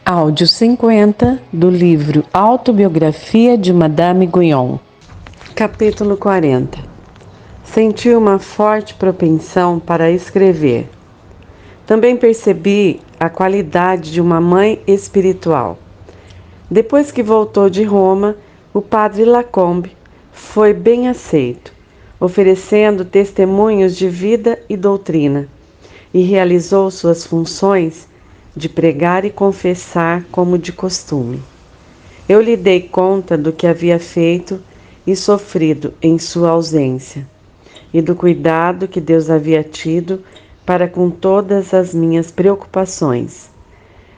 Áudio 50 do livro Autobiografia de Madame Guyon. Capítulo 40. Senti uma forte propensão para escrever. Também percebi a qualidade de uma mãe espiritual. Depois que voltou de Roma, o padre Lacombe foi bem aceito, oferecendo testemunhos de vida e doutrina, e realizou suas funções de pregar e confessar como de costume. Eu lhe dei conta do que havia feito e sofrido em sua ausência, e do cuidado que Deus havia tido para com todas as minhas preocupações.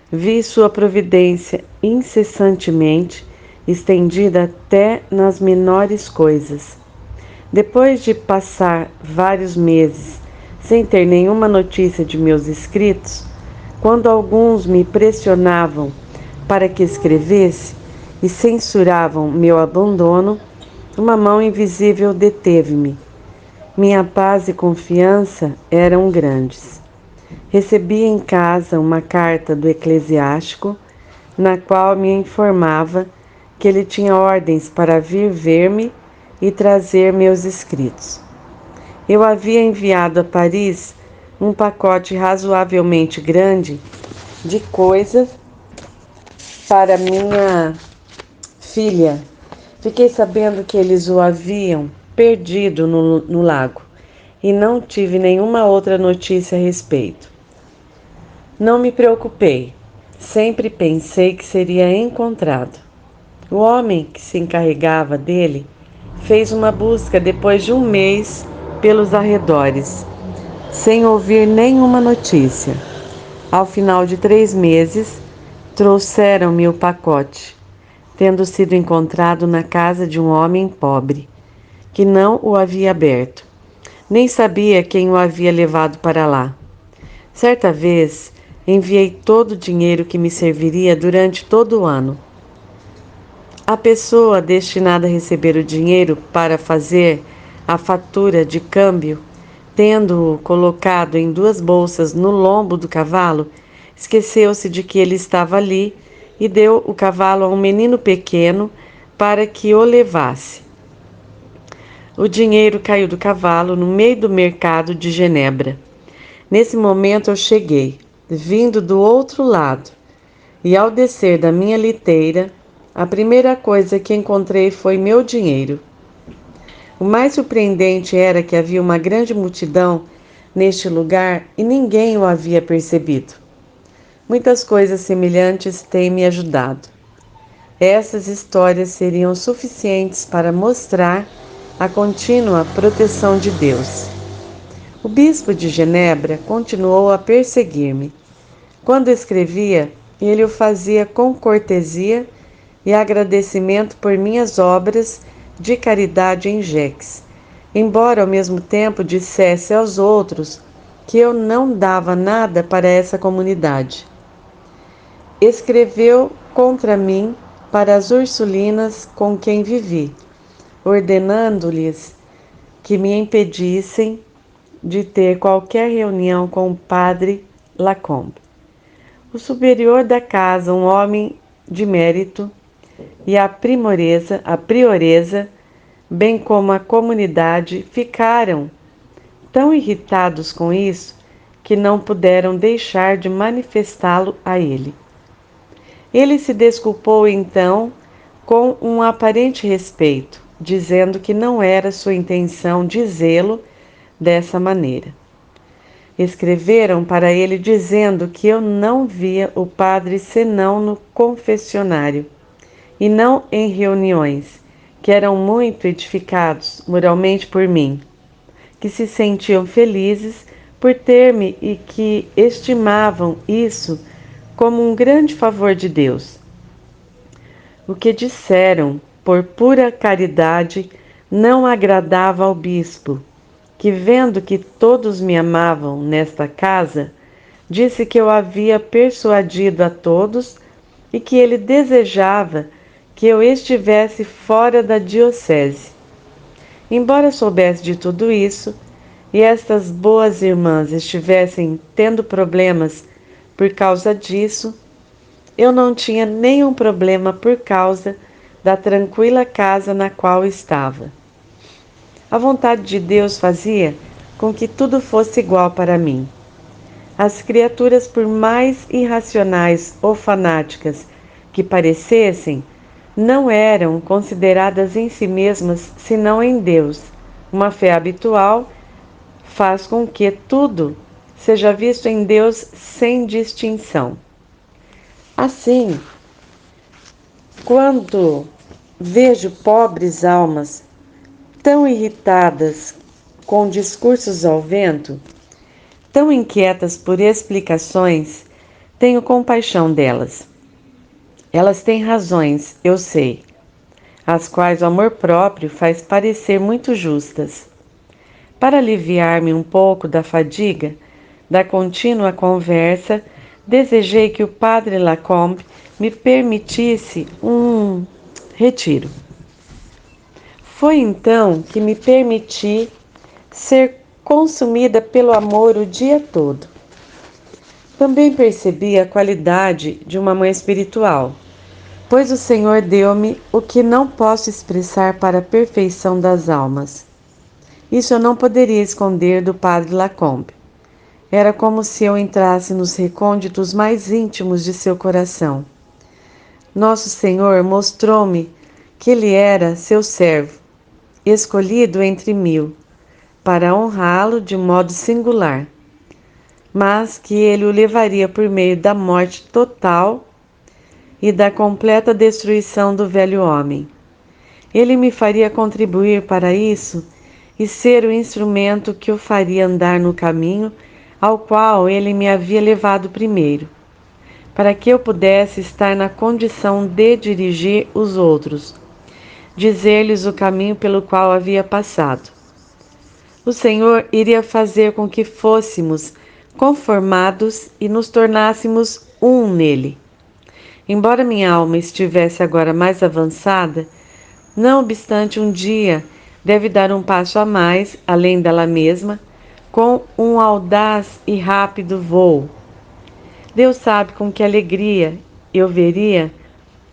Vi sua providência incessantemente estendida até nas menores coisas. Depois de passar vários meses sem ter nenhuma notícia de meus escritos, quando alguns me pressionavam para que escrevesse e censuravam meu abandono, uma mão invisível deteve-me. Minha paz e confiança eram grandes. Recebi em casa uma carta do eclesiástico, na qual me informava que ele tinha ordens para vir ver-me e trazer meus escritos. Eu havia enviado a Paris um pacote razoavelmente grande de coisas para minha filha. Fiquei sabendo que eles o haviam perdido no lago e não tive nenhuma outra notícia a respeito. Não me preocupei, sempre pensei que seria encontrado. O homem que se encarregava dele fez uma busca depois de um mês pelos arredores, sem ouvir nenhuma notícia. Ao final de 3 meses, trouxeram-me o pacote, tendo sido encontrado na casa de um homem pobre, que não o havia aberto, nem sabia quem o havia levado para lá. Certa vez, enviei todo o dinheiro que me serviria durante todo o ano. A pessoa destinada a receber o dinheiro para fazer a fatura de câmbio, tendo-o colocado em 2 bolsas no lombo do cavalo, esqueceu-se de que ele estava ali e deu o cavalo a um menino pequeno para que o levasse. O dinheiro caiu do cavalo no meio do mercado de Genebra. Nesse momento eu cheguei, vindo do outro lado, e ao descer da minha liteira, a primeira coisa que encontrei foi meu dinheiro. O mais surpreendente era que havia uma grande multidão neste lugar e ninguém o havia percebido. Muitas coisas semelhantes têm me ajudado. Essas histórias seriam suficientes para mostrar a contínua proteção de Deus. O bispo de Genebra continuou a perseguir-me. Quando escrevia, ele o fazia com cortesia e agradecimento por minhas obras de caridade em Gex, embora ao mesmo tempo dissesse aos outros que eu não dava nada para essa comunidade. Escreveu contra mim para as Ursulinas com quem vivi, ordenando-lhes que me impedissem de ter qualquer reunião com o padre Lacombe. O superior da casa, um homem de mérito, e a prioresa, bem como a comunidade, ficaram tão irritados com isso que não puderam deixar de manifestá-lo a ele. Ele se desculpou então com um aparente respeito, dizendo que não era sua intenção dizê-lo dessa maneira. Escreveram para ele dizendo que eu não via o padre senão no confessionário e não em reuniões, que eram muito edificados moralmente por mim, que se sentiam felizes por ter-me e que estimavam isso como um grande favor de Deus. O que disseram por pura caridade não agradava ao bispo, que, vendo que todos me amavam nesta casa, disse que eu havia persuadido a todos e que ele desejava que eu estivesse fora da diocese. Embora soubesse de tudo isso, e estas boas irmãs estivessem tendo problemas por causa disso, eu não tinha nenhum problema por causa da tranquila casa na qual estava. A vontade de Deus fazia com que tudo fosse igual para mim. As criaturas, por mais irracionais ou fanáticas que parecessem, não eram consideradas em si mesmas senão em Deus. Uma fé habitual faz com que tudo seja visto em Deus sem distinção. Assim, quando vejo pobres almas tão irritadas com discursos ao vento, tão inquietas por explicações, tenho compaixão delas. Elas têm razões, eu sei, as quais o amor próprio faz parecer muito justas. Para aliviar-me um pouco da fadiga da contínua conversa, desejei que o padre Lacombe me permitisse um retiro. Foi então que me permiti ser consumida pelo amor o dia todo. Também percebi a qualidade de uma mãe espiritual, pois o Senhor deu-me o que não posso expressar para a perfeição das almas. Isso eu não poderia esconder do padre Lacombe. Era como se eu entrasse nos recônditos mais íntimos de seu coração. Nosso Senhor mostrou-me que ele era seu servo, escolhido entre 1000, para honrá-lo de modo singular, mas que ele o levaria por meio da morte total e da completa destruição do velho homem. Ele me faria contribuir para isso e ser o instrumento que o faria andar no caminho ao qual ele me havia levado primeiro, para que eu pudesse estar na condição de dirigir os outros, dizer-lhes o caminho pelo qual havia passado. O Senhor iria fazer com que fôssemos conformados e nos tornássemos um nele. Embora minha alma estivesse agora mais avançada, não obstante um dia deve dar um passo a mais, além dela mesma, com um audaz e rápido voo. Deus sabe com que alegria eu veria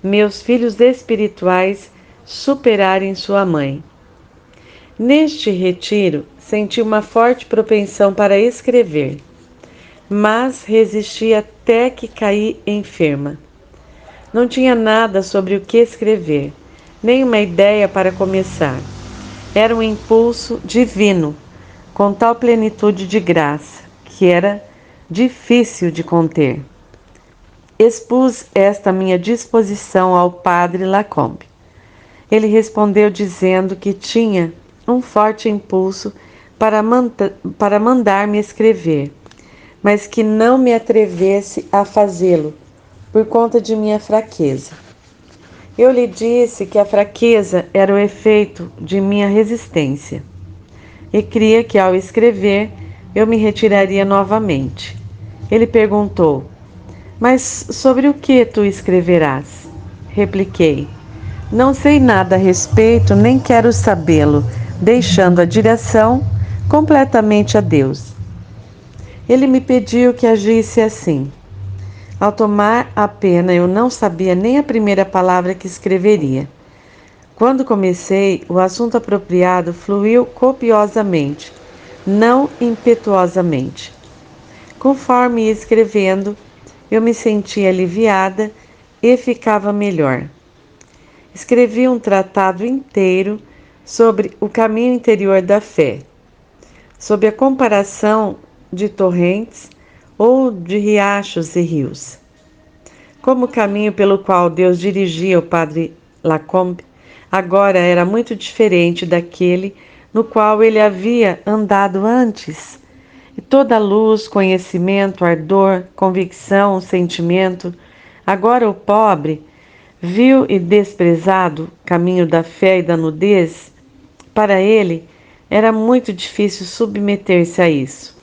meus filhos espirituais superarem sua mãe. Neste retiro, senti uma forte propensão para escrever, mas resisti até que caí enferma. Não tinha nada sobre o que escrever, nem uma ideia para começar. Era um impulso divino, com tal plenitude de graça, que era difícil de conter. Expus esta minha disposição ao padre Lacombe. Ele respondeu dizendo que tinha um forte impulso para mandar-me escrever, mas que não me atrevesse a fazê-lo, por conta de minha fraqueza. Eu lhe disse que a fraqueza era o efeito de minha resistência, e cria que ao escrever eu me retiraria novamente. Ele perguntou: mas sobre o que tu escreverás? Repliquei: não sei nada a respeito, nem quero sabê-lo, deixando a direção completamente a Deus. Ele me pediu que agisse assim. Ao tomar a pena, eu não sabia nem a primeira palavra que escreveria. Quando comecei, o assunto apropriado fluiu copiosamente, não impetuosamente. Conforme ia escrevendo, eu me sentia aliviada e ficava melhor. Escrevi um tratado inteiro sobre o caminho interior da fé, sob a comparação de torrentes ou de riachos e rios. Como o caminho pelo qual Deus dirigia o padre Lacombe agora era muito diferente daquele no qual ele havia andado antes, e toda luz, conhecimento, ardor, convicção, sentimento, agora o pobre, vil e desprezado caminho da fé e da nudez, para ele era muito difícil submeter-se a isso.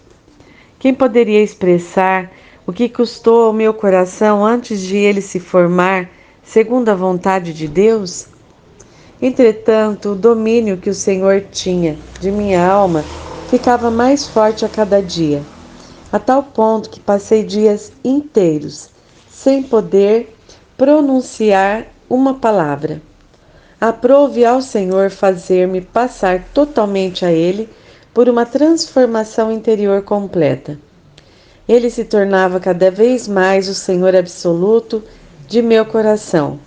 Quem poderia expressar o que custou ao meu coração antes de ele se formar segundo a vontade de Deus? Entretanto, o domínio que o Senhor tinha de minha alma ficava mais forte a cada dia, a tal ponto que passei dias inteiros sem poder pronunciar uma palavra. Aprove ao Senhor fazer-me passar totalmente a Ele por uma transformação interior completa. Ele se tornava cada vez mais o Senhor absoluto de meu coração,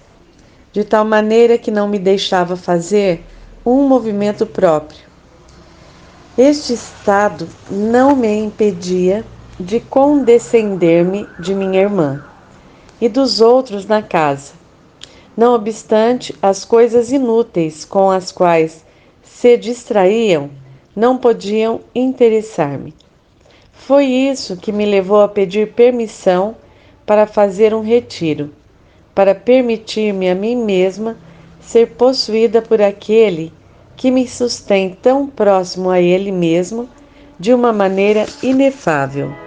de tal maneira que não me deixava fazer um movimento próprio. Este estado não me impedia de condescender-me de minha irmã e dos outros na casa. Não obstante, as coisas inúteis com as quais se distraíam não podiam interessar-me. Foi isso que me levou a pedir permissão para fazer um retiro, para permitir-me a mim mesma ser possuída por aquele que me sustém tão próximo a Ele mesmo de uma maneira inefável.